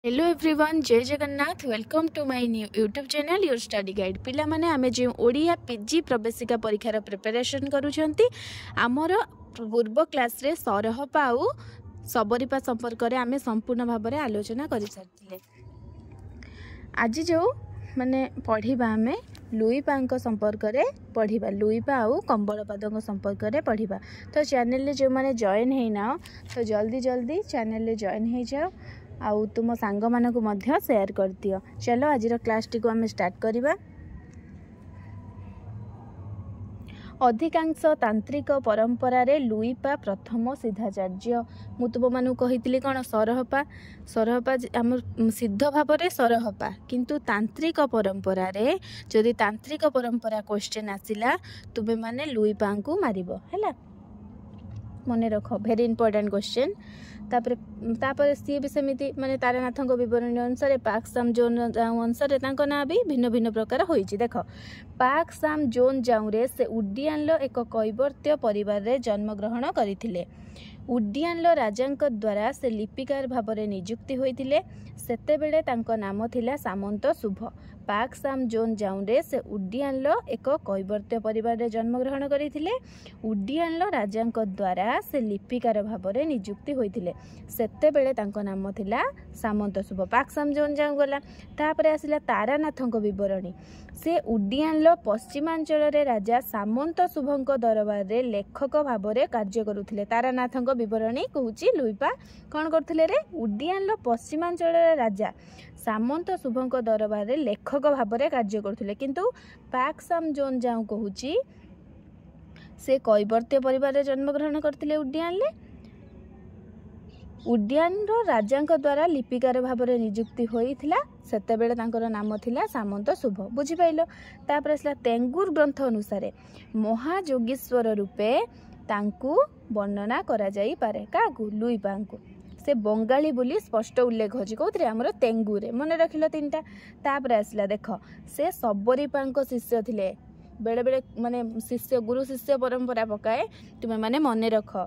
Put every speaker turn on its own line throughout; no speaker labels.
Hello everyone, जय Jagannath. Welcome to my new YouTube channel your study guide. पिला माने आमे जो ओडिया पीजी प्रवेशिका परीक्षार प्रिपरेशन करूछंती आमर पूर्व क्लास रे सरहपा आउ सबरीपा संपर्क रे आमे संपूर्ण भाव में आलोचना कर सारिथिले। आज जो माने पढ़िबा आमे लुईपा संपर्क रे पढ़िबा, लुईपा आउ कंबलपाद संपर्क रे पढ़िबा। तो चैनल जो माने जॉइन है ना, तो जल्दी जल्दी चैनल रे जॉइन हो जाओ आउ तुम सांग मानकु मध्य शेयर कर दियो। चलो आज क्लास टी को आम स्टार्ट करिबा। अधिकांश तांत्रिक परंपरा रे लुईपा प्रथम सिद्धाचार्य। मु तुम मानु कहितली कोन सरहपा आम सिद्ध भाव रे सरहपा, किंतु तांत्रिक परंपरा रे जदि तांत्रिक परंपरा क्वेश्चन आसिला तुबे माने लुईपा को मारिबो हैला। मने रखो, भेरी इंपोर्टेंट क्वेश्चन। तापर सी भी सेमिति माने तारानाथ विवरणी अनुसार पाकसाम जोन जाऊ अनुसार तांको ना भी भिन्न भिन्न प्रकार होईची। देखो, पाकसाम जोन जाऊ रे से उड्डियान एक कैवर्त्य परिवार रे जन्म ग्रहण करथिले। उड्डियान राजांक द्वारा से लिपिकार भाव में नियुक्ति होइथिले। सेते बेले तांको नाम थिला सामंत शुभ। पाकसाम जोन जाऊरे से उड्डियान एक कैवर्त्य परिवार रे जन्म ग्रहण करथिले। उड्डियान राजांक द्वारा से लिपिकार भाव में नियुक्ति होइथिले। सेते बेले तांको नाम थिला सामंत शुभ। पाकसाम जोन जाऊ गला। तापरे आसिला तारानाथ विवरणी। से उड्डियान पश्चिमांचल रे राजा सामंत शुभंक दरबार रे लेखक भाव में कार्य करुथिले। तारानाथ विवरणी कहूची लुईपा कौन करथिले रे, उड्डियान पश्चिमांचल रे राजा सामंत शुभंक दरबार रे लेखक भाव में कार्य करुथिले। किंतु पाकसाम जोन जाऊ कहूची से कैवर्त्य परिवार रे जन्म ग्रहण करथिले। उड्डियान राजांक द्वारा लिपिकार भाव में नियुक्ति होइथिला। सेते बेले तांकर नाम थिला सामंत शुभ। बुझी पाइलो। तापर आसला तेंगुर ग्रंथ अनुसार महाजोगीश्वर रूपे तांकु वर्णना करा जाई पारे। काकू लुईपा को से बंगाली बोली स्पष्ट उल्लेख होची कोथरे हमर तेंगुरे। मने रखिलो तीनटा। तापर आसला देखो, से सबरीपा शिष्य थिले। बेले बेले माने शिष्य गुरु शिष्य परंपरा पकाए, तुमे माने मने रख।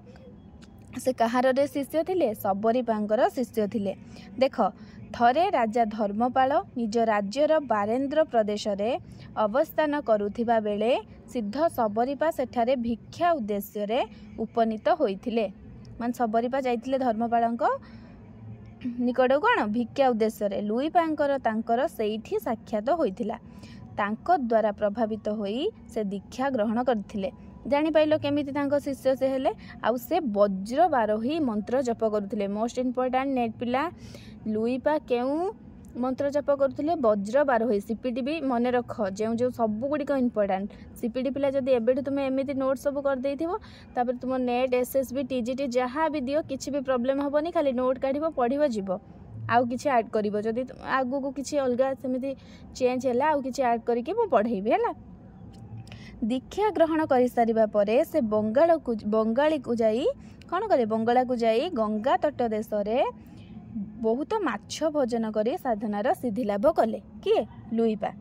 से कहार रे शिष्य थिले, सबरीपांकर शिष्य थिले। देख, थरे राजा धर्मपाल निज राज्यर बारेन्द्र प्रदेश रे अवस्थान करुथिबा बेले सिद्ध सबरीपा सेठारे भिक्षा उद्देश्य रे उपनीत होइथिले। मान सबरीपा जाइथिले धर्मपालंक निकट कोन भिक्षा उद्देश्य रे। लुईपांकर तांकर सेठी साक्षात होइथिला। तांको द्वारा प्रभावित होई से दीक्षा ग्रहण करथिले। जानी पाइलो केमिति तांको शिष्य से हेले। आउ से वज्र बारोही मंत्र जप करुथिले। मोस्ट इंपोर्टेंट नेट पिला, लुईपा केउ मंत्र जप करुथिले वज्र बारोही। सीपीटी भी मने रख, जो जो सब गुड़िक इंपोर्टेंट। सीपीटी पिला जदि एबेठु तुमे एमिति नोट सब कर देइथिबो, तापर तुम नेट एसएसबी टीजीटी जहाँ भी दियो किछि भी प्रॉब्लम हबनी। खाली नोट काढिबो, पढिबो, जिवो। आउ किछि ऐड करिवो। जदि आगु को किछि अलगा सेमिति चेंज हैला आउ किछि ऐड करिके मु पढेइबी हैला। दीक्षा ग्रहण कर सारिबा परे से बंगाली को जाई कौन करे, बंगाला को जाई गंगा तट देश रे बहुत माछ भोजन करी साधनार सिद्धि लाभ कले। किए लुईपा।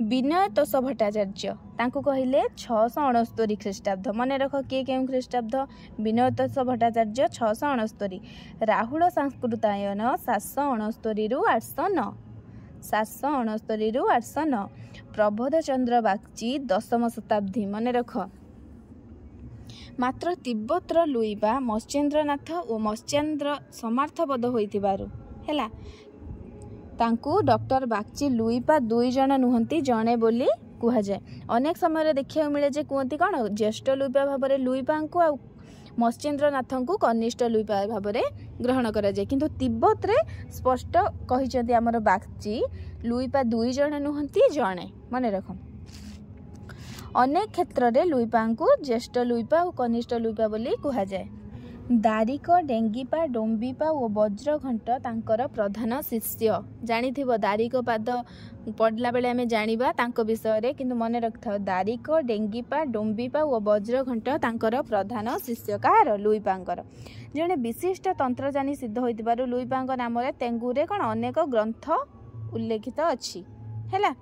विनय तोष भट्टाचार्य तांको कहिले 669 ख्रीष्टाब्द। मने रख किए केउ ख्रीष्टाब्द। विनय तोष भट्टाचार्य 669। राहुल संस्कृतायन 769 रु 809। 769 रु 809। प्रबोध चंद्र बागची 10वीं शताब्दी। मने रख। मात्र तिब्बतर लुईपा मत्स्येन्द्रनाथ और मत्स्येन्द्र समार्थबद्ध होइतिबारु हैला तांकु डॉक्टर बागची लुईपा दुई जन नुहंती जणे बोली कुहा जाय। अनेक समय देखिया मिले जे कुहंती कोन ज्येष्ठ लुईपा भाव में लुईपा को आ मत्स्येन्द्रनाथ को कनिष्ठ लुईपा भाव में ग्रहण करा जाय। किंतु तिब्बत रे स्पष्ट कहिचंती हमर बागची लुईपा दुई जण नुहंती जणे। मने रख। अनेक क्षेत्र रे लुईपा को ज्येष्ठ लुईपा और कनिष्ठ लुईपा बोली कुहा जाय। दारिक, डेंगीपा, डोंबीपा और वज्रघंट तांकर प्रधान शिष्य। जानिथिबो दारिक पाद पढ़ला बेले आमे जानिबा तांको विषय रे, किंतु मने रखथाओ दारिक, डेंगीपा, डोंबीपा और वज्रघंट तांकर प्रधान शिष्य। कहार लुईपांकर जने विशिष्ट तंत्रजानी सिद्ध होइतिबारु लुईपांक नाम रे तेंगुरे कोन अनेक ग्रंथ उल्लेखित अछि हैला।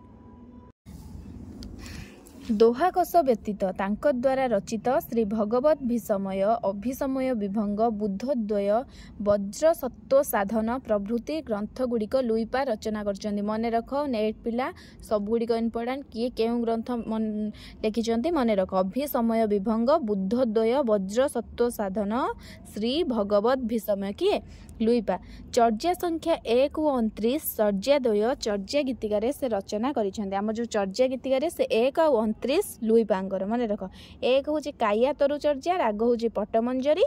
दोहाकोश व्यतीत ताଙ୍କ द्वारा रचित श्री भगवत भीषमय अभिसमय विभंग बुद्धद्वय वज्र सत्व साधन प्रभृति ग्रंथ गुड़िक लुईपा रचना कर मन रख नेट पिला सब गुड़िक इम्पोर्टाट किए केउं ग्रंथ लिखिं मन रख अभिसमय विभंग बुद्धद्वय वज्र सत्व साधन श्री भगवत भीषमय किए लुईपा चर्या संख्या 1 और 29 चर्या द्वय चर्या गीतिकार से रचना कर जो चर्या गीतिकार से 1 और 29 लुईपांकर मन रख 1 हूँ काया तरु चर्या राग हूँ पट्टमंजरी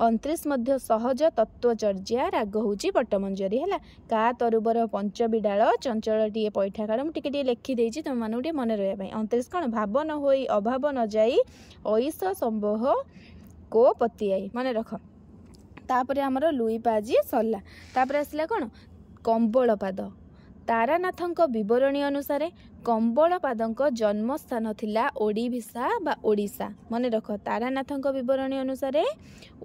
29 मध्य सहज तत्वचर्या राग हूँ पट्टमंजरी है का तरुबर पंच विडाल चंचल टीए पैठा काड़ मुझे लिखिदे तुम मानू टे मन रहा 29 कौन भाव न हो अभाव न जाई ऐस संभव को पति आई मन रख तापर आमर लुईपा आज सरला तापर आसला कौन कंबलपाद तारानाथଙ୍କ विवरणी अनुसार कंबलपादଙ୍କ जन्मस्थान थिला ओडिभिसा बा ओडिशा मन रख तारानाथଙ୍କ विवरणी अनुसार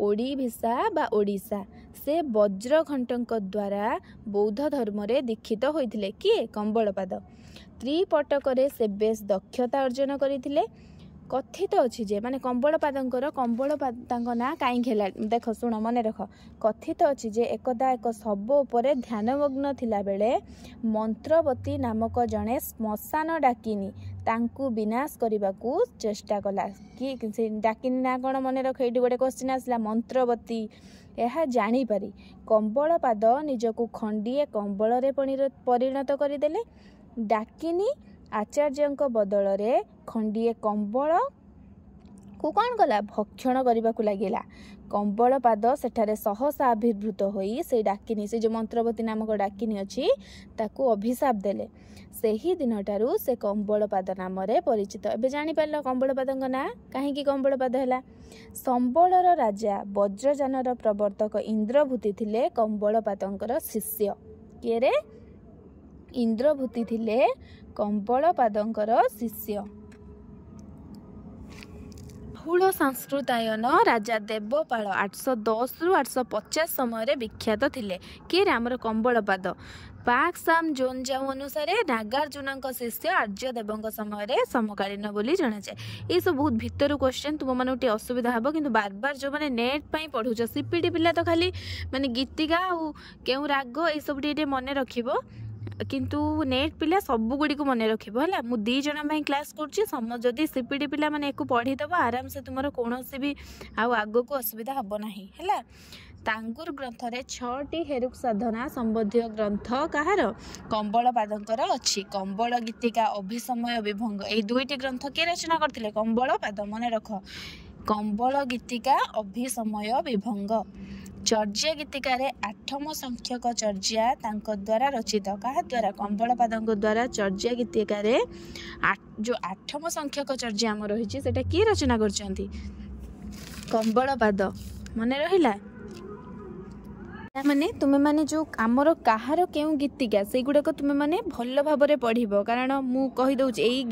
ओडिभिसा बा ओडिशा से वज्रघंटଙ୍କ द्वारा बौद्ध धर्म रे दीक्षित होइथिले किए कंबलपाद त्रिपटकरे से बेस दक्षता अर्जन करथिले कथित अच्छी जे माने कंबलपादंकर कंबलपाद ना कहीं खेला देख शुण मन रख कथित अच्छी जे एकदा एक शव उपरे ध्यानमग्न थिला बेले मंत्रवती नामक जड़े श्मशान डाकिनी तांकु विनाश करने को चेष्टा कला कि डाकिनी ना कौन मन रख ये गोटे क्वेश्चन आसला मंत्रवती यह जानीपारी कंबलपाद निजको खंडीए कंबल परिणत करदेले डाकिनी आचार्य बदल रे खंडीए कंबल को कौन कला भक्षण करने को लगिला कंबलपाद सेठारे सहसा आविर्भूत होई से डाकिनी से जो मंत्रवती नामक डाकिनी अच्छी ताकू अभिशाप देले सेही दिन ठारू से कंबलपाद नाम रे परिचित एबे जानि पारलो कंबलपादଙ୍କ ना काहेकि कंबलपाद हैला संबलर राजा वज्रजानर प्रवर्तक इंद्रभूति थिले कंबलपादଙ୍କର शिष्य किए रे इंद्रभूति थिले कंबलपादଙ୍କର शिष्य बहुल संस्कृतायन राजा देवपाल 810 रु 850 समय विख्यात थिले किए आमर कंबलपाद पाक साम जोनजाऊ अनुसार नागार्जुन शिष्य आर्यदेव समय समकालीन बोली जनाए ये सब बहुत भितर क्वेश्चन तुम मानक टे असुविधा हम कि बार बार जो मैंने नेट पर पढ़ुच सीपीटी पिला तो खाली माने गीतिका आउ केउ राग ये सब टे मन रखिबो किंतु नेट पिला सब गुड़ी को मन रखिबो हला मु 2 जन भाई क्लास करछि सम जदी सीपीटी पिला माने एको पढ़ी दबो आराम से तुमरो कोनोसी भी आउ आगो को असुविधा हबो नाही हला तांगुर ग्रंथ रे 6टी हेरुक साधना संबंधी ग्रंथ कहार कंबलपादଙ୍କର अछि कंबल गीतिका अभिसमय विभंग ए 2टी ग्रंथ के रचना करथिले कंबलपाद मन रख कंबल गीतिका अभिसमय विभंग चर्या गीतिकार 8म संख्यक चर्या तांक द्वारा रचित कहा द्वारा कंबलपादଙ୍କ द्वारा चर्या गीतिकार जो 8म संख्यक चर्या आम रही सेटा किए रचना करछंती कंबलपाद मन रहिला माने तुमे माने जो आमर कहार केउ गीतिका से गुड़ाक तुमे माने भल भाव पढ़िब कारण मु कहि दउछि एई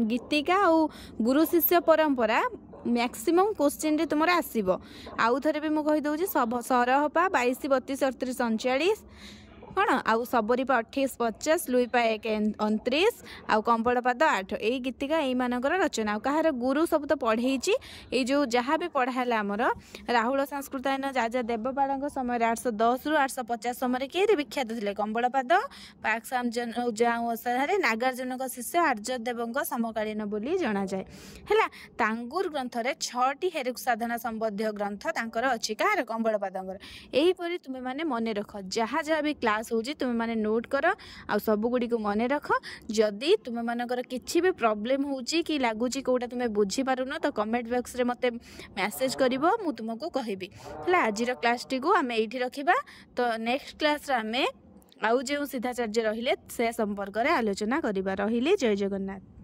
गीतिका और गुरु शिष्य परंपरा मैक्सिमम क्वेश्चन रे तुमर आसीबो आउ थरे भी मु कहि दउछि सरहपा 22 32 38 39 कौन आउ सबरीपा 28 50 लुईपा 1 29 आउ कंबलपाद 8 यही गीतिका यही मानकर रचना आउ कहार गुरु सब तो पढ़े ये जो जहाँ भी पढ़ाला आमर राहुल संस्कृतायन राजा देवपाल समय 810 रु 850 समय किए विख्यात थे कंबलपाद पाक साम अनुसार नागार्जुन शिष्य आर्यदेव समकालीन बोली जना जाए है तांगुर ग्रंथ रे 6टी हेरुक साधना संबंधी ग्रंथ तांकर अछि कहार कंबलपादଙ୍କର एहीपरि तुमे माने मने रख जहाँ जहाँ भी क्लास होची तुम माने नोट कर आ सब गुड़ी को मन रख जदि तुम मानकर किसी भी प्रॉब्लम होची कि लगुच कोटा तुम्हें बुझी पारुन तो कमेंट बॉक्स रे मते मैसेज करिवो मु तुमको कहबी हला आजिर क्लास टी को आमे एठी रखिबा तो नेक्स्ट क्लास रे आमे आउ जे सिद्धाचार्य रहिले से संपर्क रे आलोचना करिबा रहिले जय जगन्नाथ।